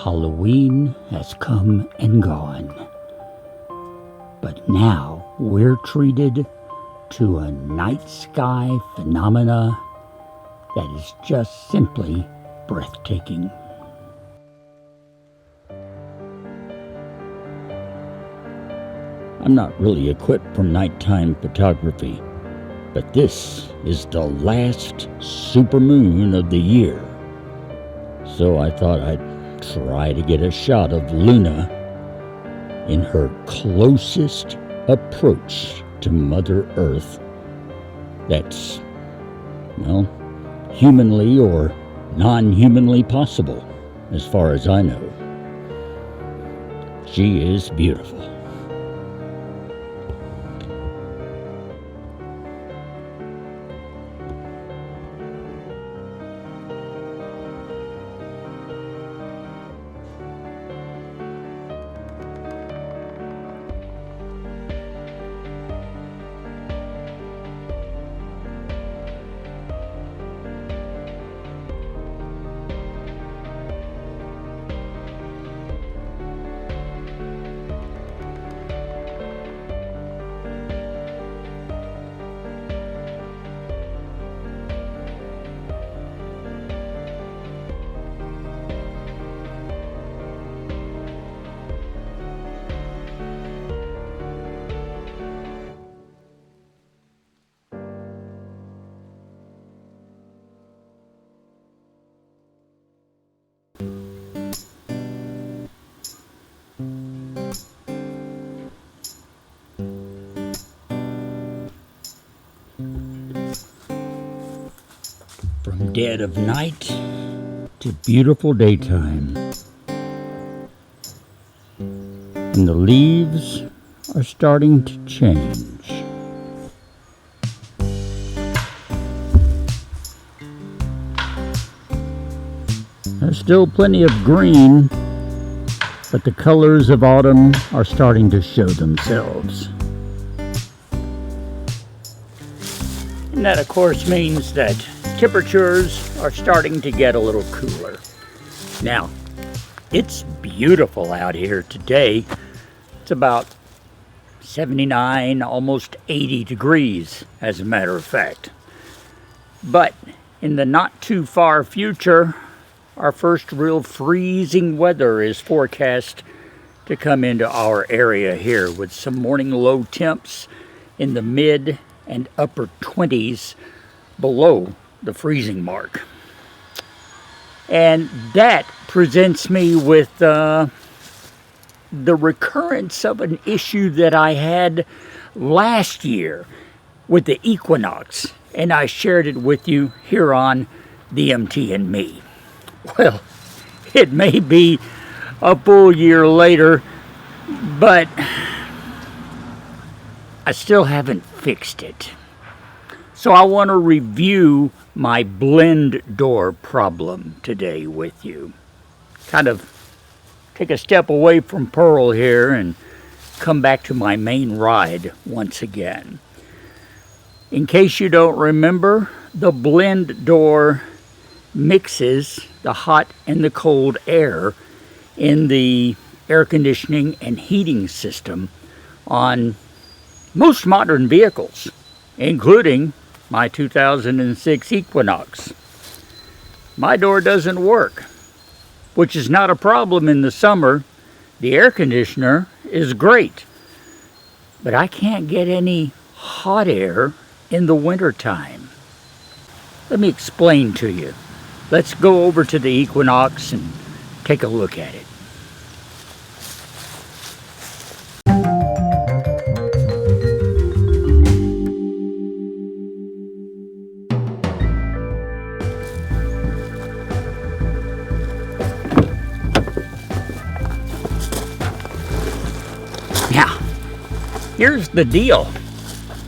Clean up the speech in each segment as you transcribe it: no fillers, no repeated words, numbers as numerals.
Halloween has come and gone, but now we're treated to a night sky phenomena that is just simply breathtaking. I'm not really equipped for nighttime photography, but this is the last supermoon of the year. So I thought I'd try to get a shot of Luna in her closest approach to Mother Earth that's, well, humanly or non-humanly possible, as far as I know. She is beautiful. From dead of night to beautiful daytime. And the leaves are starting to change. There's still plenty of green, but the colors of autumn are starting to show themselves. And that, of course, means that temperatures are starting to get a little cooler. Now, it's beautiful out here today. It's about 79, almost 80 degrees, as a matter of fact. But in the not too far future, our first real freezing weather is forecast to come into our area here, with some morning low temps in the mid and upper 20s below the freezing mark. And that presents me with the recurrence of an issue that I had last year with the Equinox, and I shared it with you here on the MT and Me. Well, it may be a full year later, but I still haven't fixed it. So I want to review my blend door problem today with you. Kind of take a step away from Pearl here and come back to my main ride once again. In case you don't remember, the blend door mixes the hot and the cold air in the air conditioning and heating system on most modern vehicles, including my 2006 Equinox. My door doesn't work, which is not a problem in the summer. The air conditioner is great, but I can't get any hot air in the wintertime. Let me explain to you. Let's go over to the Equinox and take a look at it. Now, here's the deal.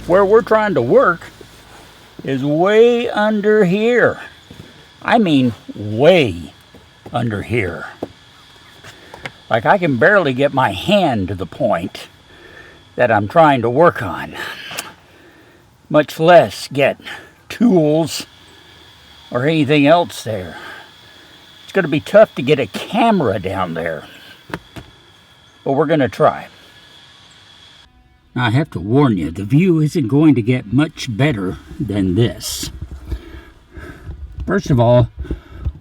Where we're trying to work is way under here. I mean, way under here. Like, I can barely get my hand to the point that I'm trying to work on, much less get tools or anything else there. It's going to be tough to get a camera down there, but we're going to try. Now, I have to warn you, the view isn't going to get much better than this. First of all,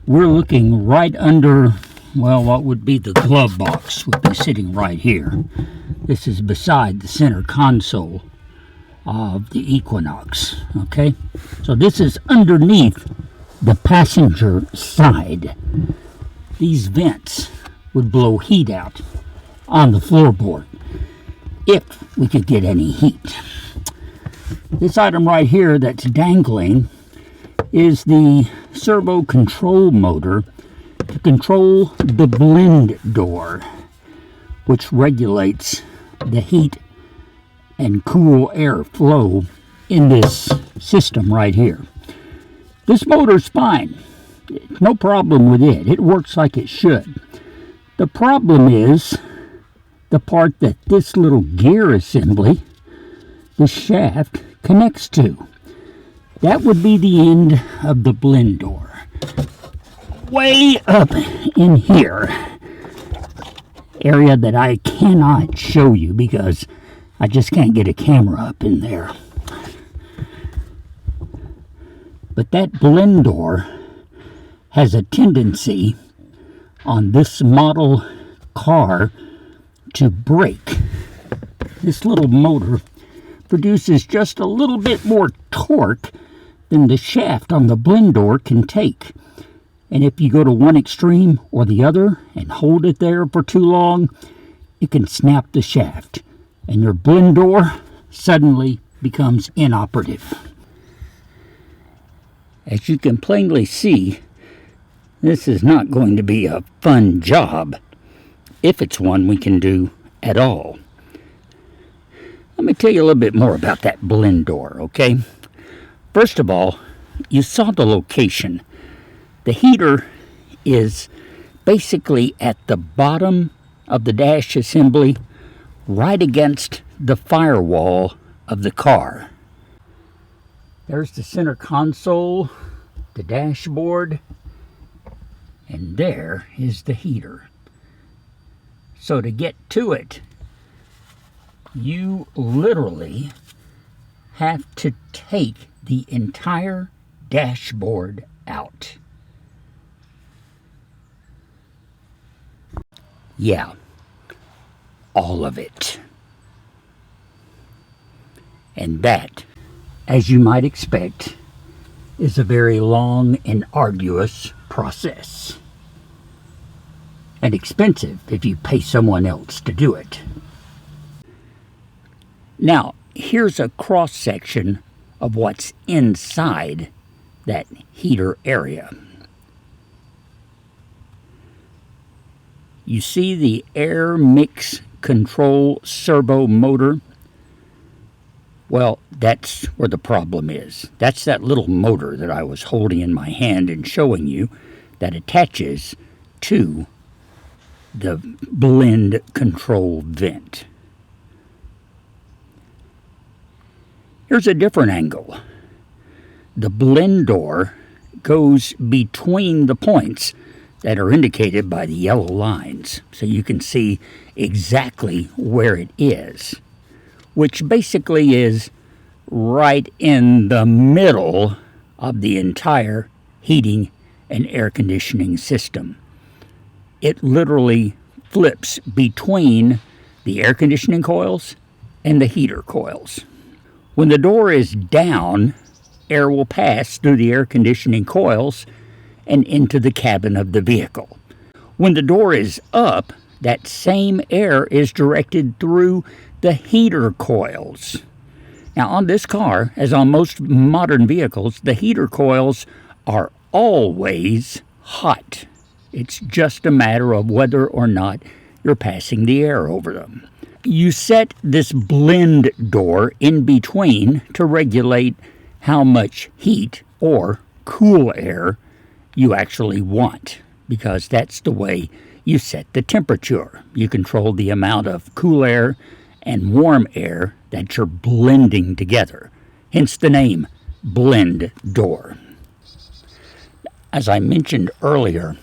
we're looking right under, well, what would be the glove box would be sitting right here. This is beside the center console of the Equinox, okay? So this is underneath the passenger side. These vents would blow heat out on the floorboard if we could get any heat. This item right here that's dangling is the servo control motor to control the blend door, which regulates the heat and cool air flow in this system right here. This motor's fine. No problem with it. It works like it should. The problem is the part that this little gear assembly, the shaft, connects to. That would be the end of the blend door. Way up in here, area that I cannot show you because I just can't get a camera up in there. But that blend door has a tendency on this model car to break. This little motor produces just a little bit more torque than the shaft on the blend door can take. And if you go to one extreme or the other and hold it there for too long, it can snap the shaft, and your blend door suddenly becomes inoperative. As you can plainly see, this is not going to be a fun job, if it's one we can do at all. Let me tell you a little bit more about that blend door, okay? First of all, you saw the location. The heater is basically at the bottom of the dash assembly, right against the firewall of the car. There's the center console, the dashboard, and there is the heater. So to get to it, you literally have to take the entire dashboard out. Yeah, all of it. And that, as you might expect, is a very long and arduous process. And expensive if you pay someone else to do it. Now, here's a cross-section of what's inside that heater area. You see the air mix control servo motor? Well, that's where the problem is. That's that little motor that I was holding in my hand and showing you that attaches to the blend control vent. Here's a different angle. The blend door goes between the points that are indicated by the yellow lines, so you can see exactly where it is, which basically is right in the middle of the entire heating and air conditioning system. It literally flips between the air conditioning coils and the heater coils. When the door is down, air will pass through the air conditioning coils and into the cabin of the vehicle. When the door is up, that same air is directed through the heater coils. Now, on this car, as on most modern vehicles, the heater coils are always hot. It's just a matter of whether or not you're passing the air over them. You set this blend door in between to regulate how much heat or cool air you actually want, because that's the way you set the temperature. You control the amount of cool air and warm air that you're blending together, hence the name blend door. As I mentioned earlier,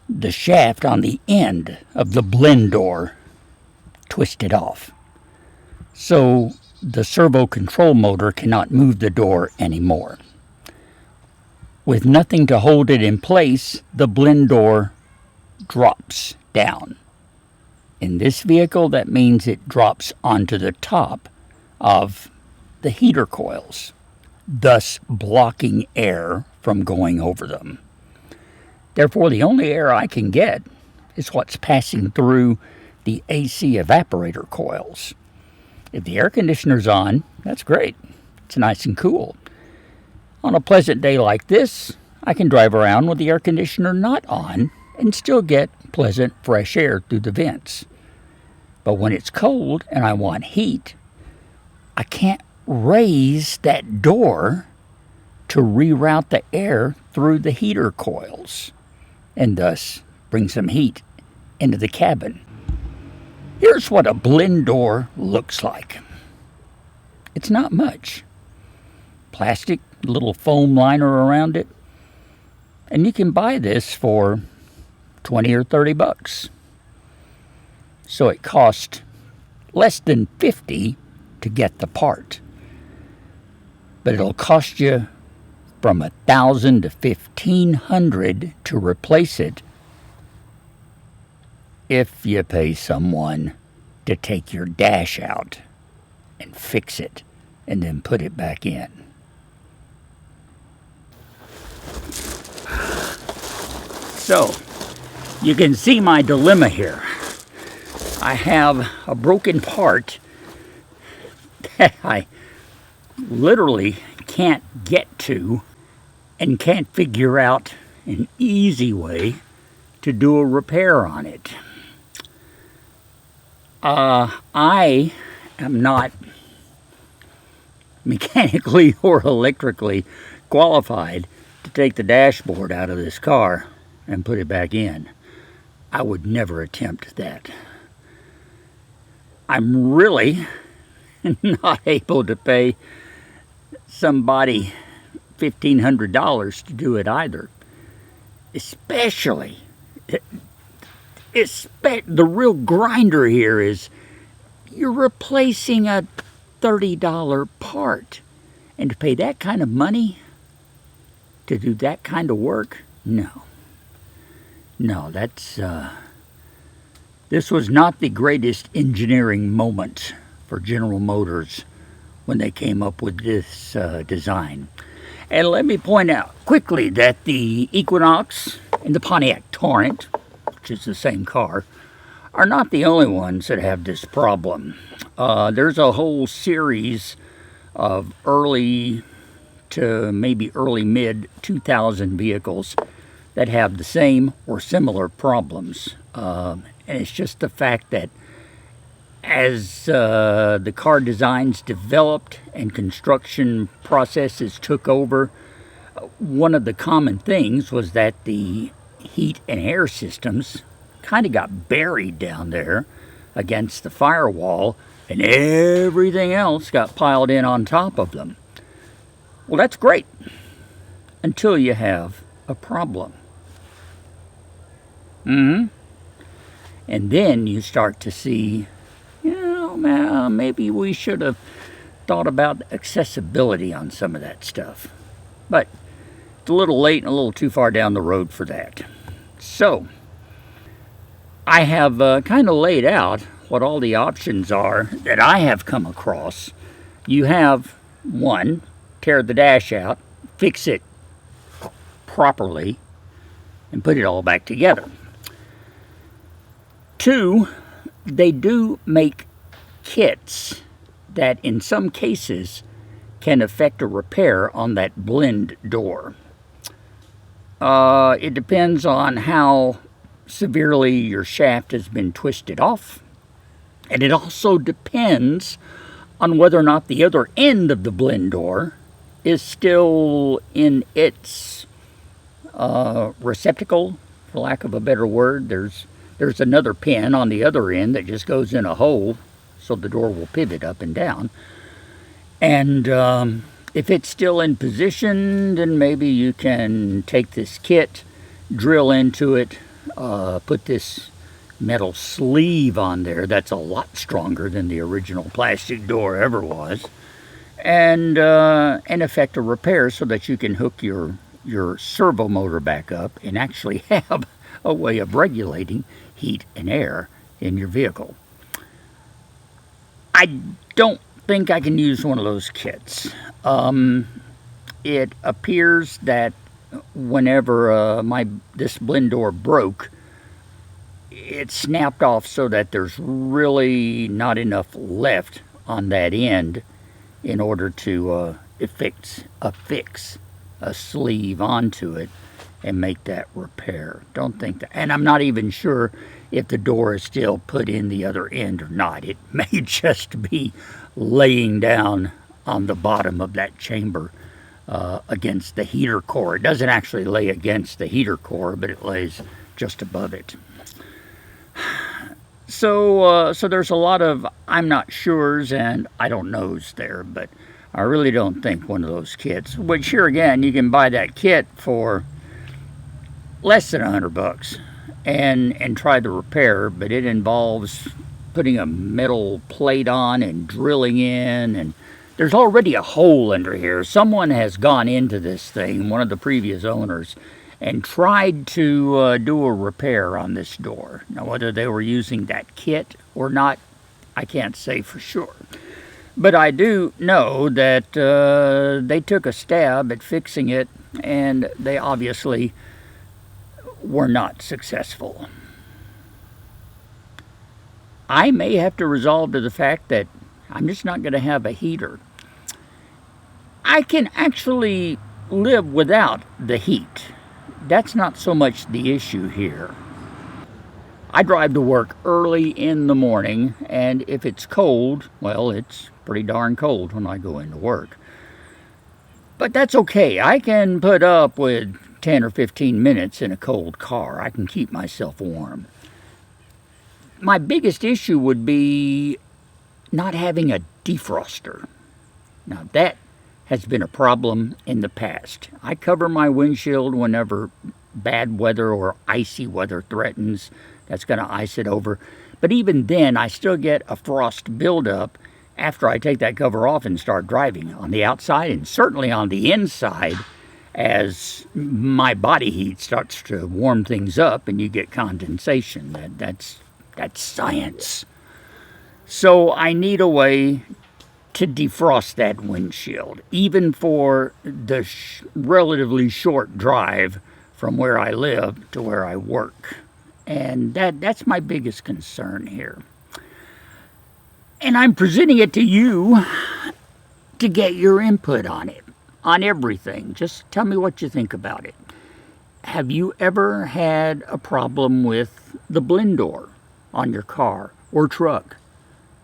the shaft on the end of the blend door twisted off. So the servo control motor cannot move the door anymore. With nothing to hold it in place, the blend door drops down. In this vehicle, that means it drops onto the top of the heater coils, thus blocking air from going over them. Therefore, the only air I can get is what's passing through the AC evaporator coils. If the air conditioner's on, that's great. It's nice and cool. On a pleasant day like this, I can drive around with the air conditioner not on and still get pleasant, fresh air through the vents. But when it's cold and I want heat, I can't raise that door to reroute the air through the heater coils and thus bring some heat into the cabin. Here's what a blend door looks like. It's not much. Plastic, little foam liner around it. And you can buy this for $20 or $30. So it cost less than $50 to get the part. But it'll cost you from $1,000 to $1,500 to replace it if you pay someone to take your dash out and fix it and then put it back in. So, you can see my dilemma here. I have a broken part that I literally can't get to and can't figure out an easy way to do a repair on it. I am not mechanically or electrically qualified to take the dashboard out of this car and put it back in. I would never attempt that. I'm really not able to pay somebody $1,500 to do it either. Especially the real grinder here is you're replacing a $30 part. And to pay that kind of money to do that kind of work? No, this was not the greatest engineering moment for General Motors when they came up with this design. And let me point out quickly that the Equinox and the Pontiac Torrent, which is the same car, are not the only ones that have this problem. There's a whole series of early to maybe early mid 2000 vehicles that have the same or similar problems. And it's just the fact that as the car designs developed and construction processes took over, one of the common things was that the heat and air systems kind of got buried down there against the firewall, and everything else got piled in on top of them. Well, that's great until you have a problem. And then you start to see, maybe we should have thought about accessibility on some of that stuff. But it's a little late and a little too far down the road for that. So, I have kind of laid out what all the options are that I have come across. You have, one, tear the dash out, fix it properly, and put it all back together. Two, they do make kits that in some cases can affect a repair on that blend door. It depends on how severely your shaft has been twisted off, and it also depends on whether or not the other end of the blend door is still in its receptacle, for lack of a better word. There's another pin on the other end that just goes in a hole so the door will pivot up and down. And if it's still in position, then maybe you can take this kit, drill into it, put this metal sleeve on there that's a lot stronger than the original plastic door ever was, and effect a repair so that you can hook your servo motor back up and actually have a way of regulating heat and air in your vehicle. I don't think I can use one of those kits. It appears that whenever this blend door broke, it snapped off so that there's really not enough left on that end in order to affix a sleeve onto it and make that repair. Don't think that, and I'm not even sure if the door is still put in the other end or not. It may just be laying down on the bottom of that chamber against the heater core. It doesn't actually lay against the heater core, but it lays just above it. So there's a lot of I'm not sures and I don't knows there, but I really don't think one of those kits, which here again, you can buy that kit for less than $100 and try the repair, but it involves putting a metal plate on and drilling in, and there's already a hole under here. Someone has gone into this thing, one of the previous owners, and tried to do a repair on this door. Now, whether they were using that kit or not, I can't say for sure. But I do know that they took a stab at fixing it, and they obviously were not successful. I may have to resolve to the fact that I'm just not going to have a heater. I can actually live without the heat. That's not so much the issue here. I drive to work early in the morning, and if it's cold, well, it's pretty darn cold when I go into work. But that's okay. I can put up with 10 or 15 minutes in a cold car. I can keep myself warm. My biggest issue would be not having a defroster. Now, that has been a problem in the past. I cover my windshield whenever bad weather or icy weather threatens. That's going to ice it over. But even then, I still get a frost buildup after I take that cover off and start driving on the outside, and certainly on the inside as my body heat starts to warm things up and you get condensation. That's science. So I need a way to defrost that windshield, even for the relatively short drive from where I live to where I work. And that's my biggest concern here. And I'm presenting it to you to get your input on it, on everything. Just tell me what you think about it. Have you ever had a problem with the blend door on your car or truck?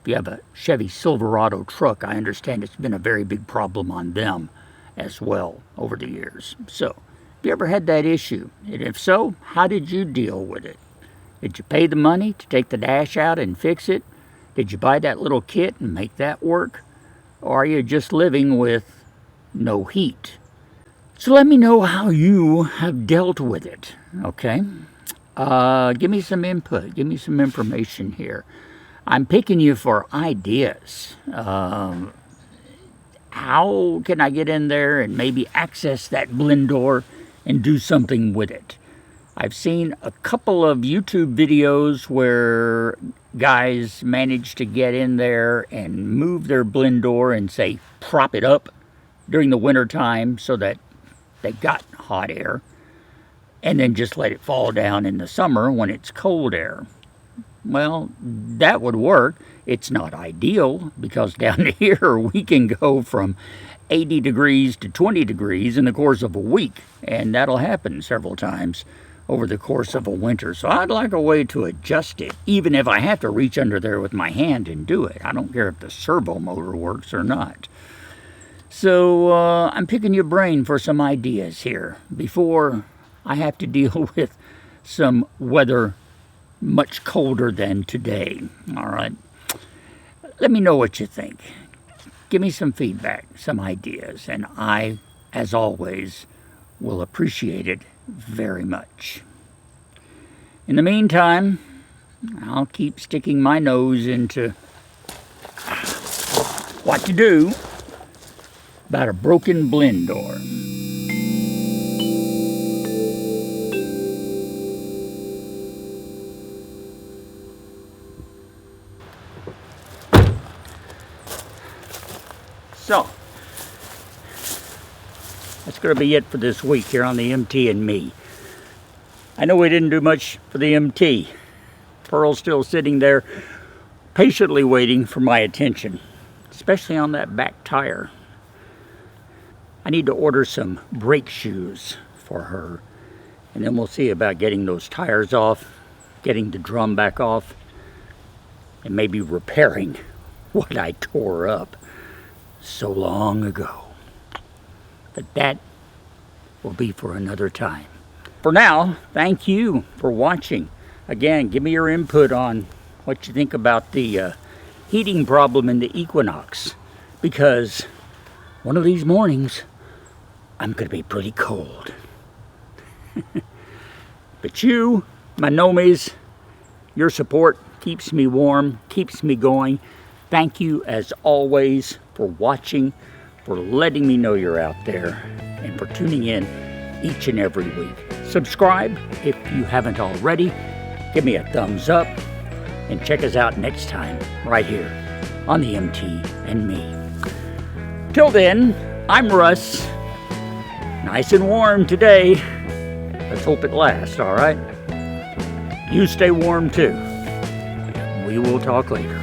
If you have a Chevy Silverado truck, I understand it's been a very big problem on them as well over the years. So, have you ever had that issue? And if so, how did you deal with it? Did you pay the money to take the dash out and fix it? Did you buy that little kit and make that work? Or are you just living with no heat? So let me know how you have dealt with it, okay? Give me some input. Give me some information here. I'm picking you for ideas. How can I get in there and maybe access that blend door and do something with it? I've seen a couple of YouTube videos where guys manage to get in there and move their blend door and, say, prop it up during the winter time so that they got hot air, and then just let it fall down in the summer when it's cold air. Well, that would work. It's not ideal because down here we can go from 80 degrees to 20 degrees in the course of a week, and that'll happen several times over the course of a winter. So I'd like a way to adjust it, even if I have to reach under there with my hand and do it. I don't care if the servo motor works or not. So I'm picking your brain for some ideas here before I have to deal with some weather much colder than today. All right. Let me know what you think. Give me some feedback, some ideas, and I, as always, will appreciate it very much. In the meantime, I'll keep sticking my nose into what to do about a broken blend door. So, that's going to be it for this week here on the MT and me. I know we didn't do much for the MT. Pearl's still sitting there patiently waiting for my attention, especially on that back tire. I need to order some brake shoes for her, and then we'll see about getting those tires off, getting the drum back off, and maybe repairing what I tore up so long ago. But that will be for another time. For now, thank you for watching. Again, give me your input on what you think about the heating problem in the Equinox, because one of these mornings I'm going to be pretty cold. But you, my nomies, your support keeps me warm, keeps me going. Thank you as always for watching, for letting me know you're out there, and for tuning in each and every week. Subscribe if you haven't already. Give me a thumbs up, and check us out next time right here on the MT and me. Till then, I'm Russ. Nice and warm today. Let's hope it lasts, all right? You stay warm too. We will talk later.